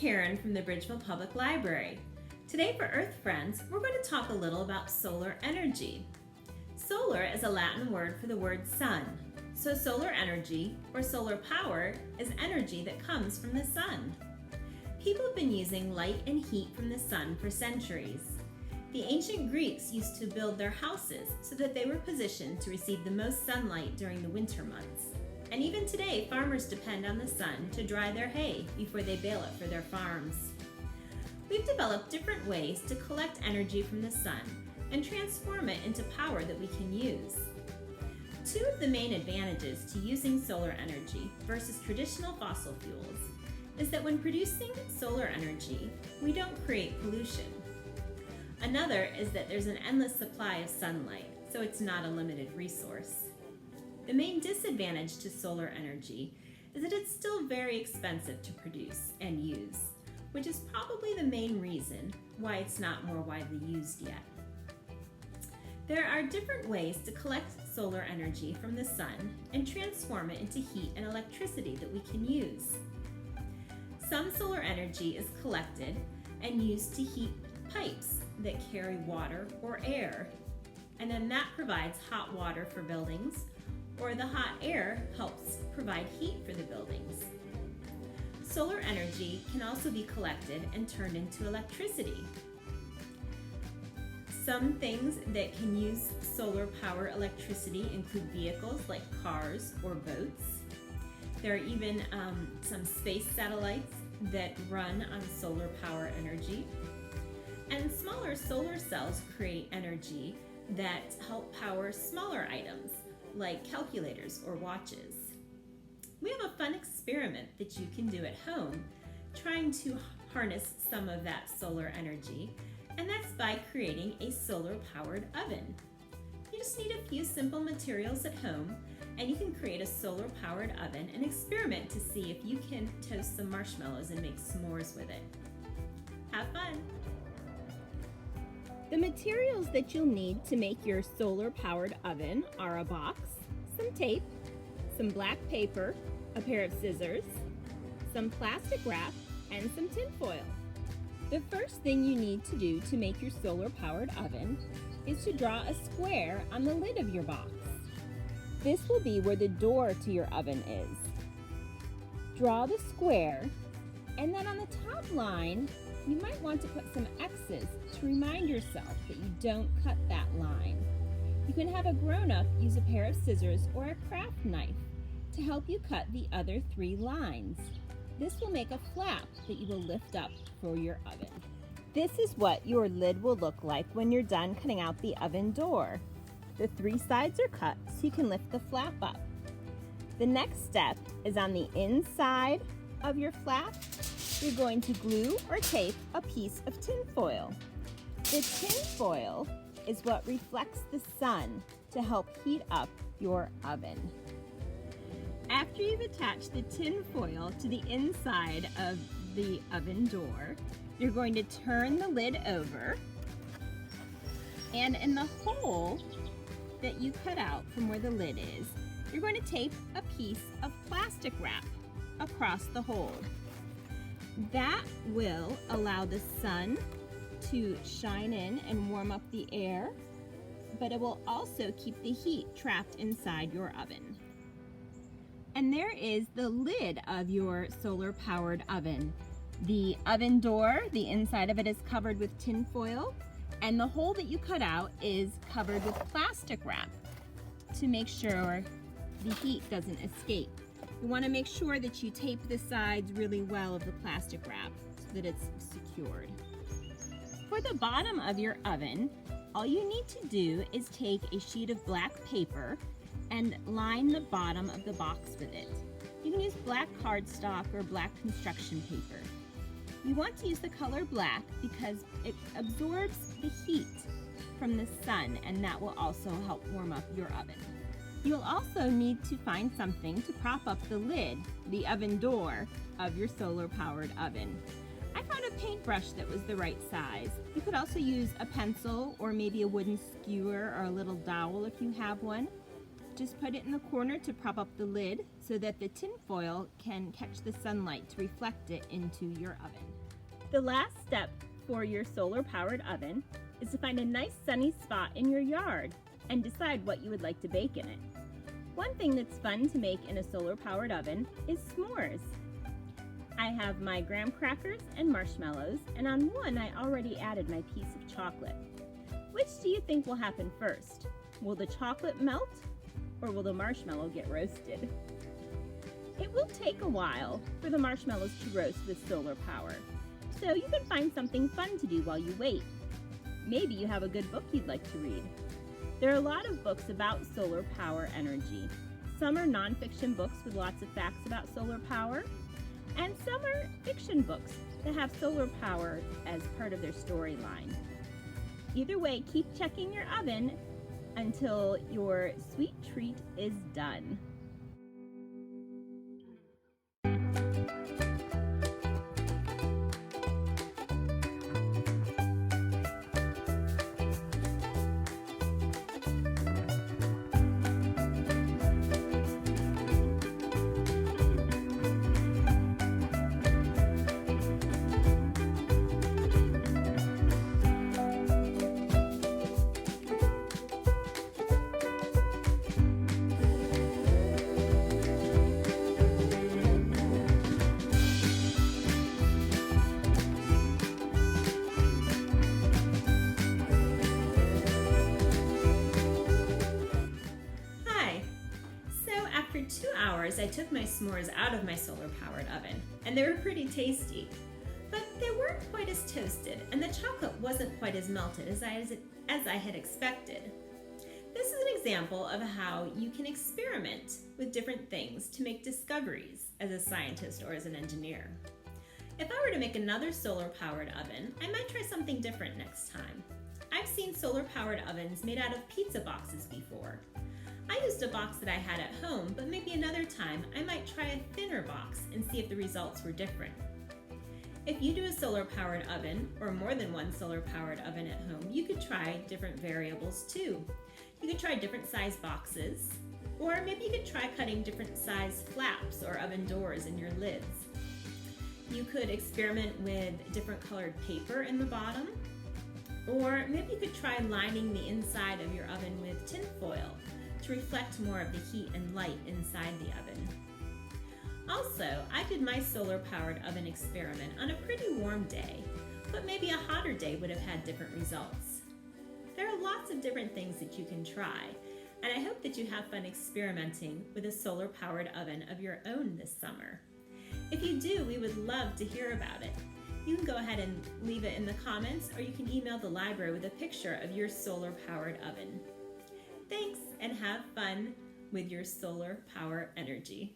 Karen from the Bridgeville Public Library. Today for Earth Friends, we're going to talk a little about solar energy. Solar is a Latin word for the word sun. So solar energy, or solar power, is energy that comes from the sun. People have been using light and heat from the sun for centuries. The ancient Greeks used to build their houses so that they were positioned to receive the most sunlight during the winter months. And even today, farmers depend on the sun to dry their hay before they bale it for their farms. We've developed different ways to collect energy from the sun and transform it into power that we can use. Two of the main advantages to using solar energy versus traditional fossil fuels is that when producing solar energy, we don't create pollution. Another is that there's an endless supply of sunlight, so it's not a limited resource. The main disadvantage to solar energy is that it's still very expensive to produce and use, which is probably the main reason why it's not more widely used yet. There are different ways to collect solar energy from the sun and transform it into heat and electricity that we can use. Some solar energy is collected and used to heat pipes that carry water or air, and then that provides hot water for buildings, or the hot air helps provide heat for the buildings. Solar energy can also be collected and turned into electricity. Some things that can use solar power electricity include vehicles like cars or boats. There are even some space satellites that run on solar power energy. And smaller solar cells create energy that help power smaller items like calculators or watches. We have a fun experiment that you can do at home trying to harness some of that solar energy, and that's by creating a solar powered oven. You just need a few simple materials at home and you can create a solar powered oven and experiment to see if you can toast some marshmallows and make s'mores with it. Have fun! The materials that you'll need to make your solar-powered oven are a box, some tape, some black paper, a pair of scissors, some plastic wrap, and some tin foil. The first thing you need to do to make your solar-powered oven is to draw a square on the lid of your box. This will be where the door to your oven is. Draw the square, and then on the top line, you might want to put some X's to remind yourself that you don't cut that line. You can have a grown-up use a pair of scissors or a craft knife to help you cut the other 3 lines. This will make a flap that you will lift up for your oven. This is what your lid will look like when you're done cutting out the oven door. The 3 sides are cut so you can lift the flap up. The next step is on the inside of your flap. You're going to glue or tape a piece of tin foil. The tin foil is what reflects the sun to help heat up your oven. After you've attached the tin foil to the inside of the oven door, you're going to turn the lid over, and in the hole that you cut out from where the lid is, you're going to tape a piece of plastic wrap across the hole. That will allow the sun to shine in and warm up the air, but it will also keep the heat trapped inside your oven. And there is the lid of your solar-powered oven. The oven door, the inside of it is covered with tin foil, and the hole that you cut out is covered with plastic wrap to make sure the heat doesn't escape. You want to make sure that you tape the sides really well of the plastic wrap so that it's secured. For the bottom of your oven, all you need to do is take a sheet of black paper and line the bottom of the box with it. You can use black cardstock or black construction paper. You want to use the color black because it absorbs the heat from the sun, and that will also help warm up your oven. You'll also need to find something to prop up the lid, the oven door, of your solar-powered oven. I found a paintbrush that was the right size. You could also use a pencil or maybe a wooden skewer or a little dowel if you have one. Just put it in the corner to prop up the lid so that the tin foil can catch the sunlight to reflect it into your oven. The last step for your solar-powered oven is to find a nice sunny spot in your yard and decide what you would like to bake in it. One thing that's fun to make in a solar-powered oven is s'mores. I have my graham crackers and marshmallows, and on one I already added my piece of chocolate. Which do you think will happen first? Will the chocolate melt, or will the marshmallow get roasted? It will take a while for the marshmallows to roast with solar power, so you can find something fun to do while you wait. Maybe you have a good book you'd like to read. There are a lot of books about solar power energy. Some are nonfiction books with lots of facts about solar power, and some are fiction books that have solar power as part of their storyline. Either way, keep checking your oven until your sweet treat is done. After 2 hours, I took my s'mores out of my solar-powered oven, and they were pretty tasty. But they weren't quite as toasted, and the chocolate wasn't quite as melted as I had expected. This is an example of how you can experiment with different things to make discoveries as a scientist or as an engineer. If I were to make another solar-powered oven, I might try something different next time. I've seen solar-powered ovens made out of pizza boxes before. I used a box that I had at home, but maybe another time I might try a thinner box and see if the results were different. If you do a solar-powered oven, or more than one solar-powered oven at home, you could try different variables too. You could try different size boxes, or maybe you could try cutting different size flaps or oven doors in your lids. You could experiment with different colored paper in the bottom, or maybe you could try lining the inside of your oven with tin foil to reflect more of the heat and light inside the oven. Also, I did my solar-powered oven experiment on a pretty warm day, but maybe a hotter day would have had different results. There are lots of different things that you can try, and I hope that you have fun experimenting with a solar-powered oven of your own this summer. If you do, we would love to hear about it. You can go ahead and leave it in the comments, or you can email the library with a picture of your solar-powered oven. Thanks, and have fun with your solar power energy.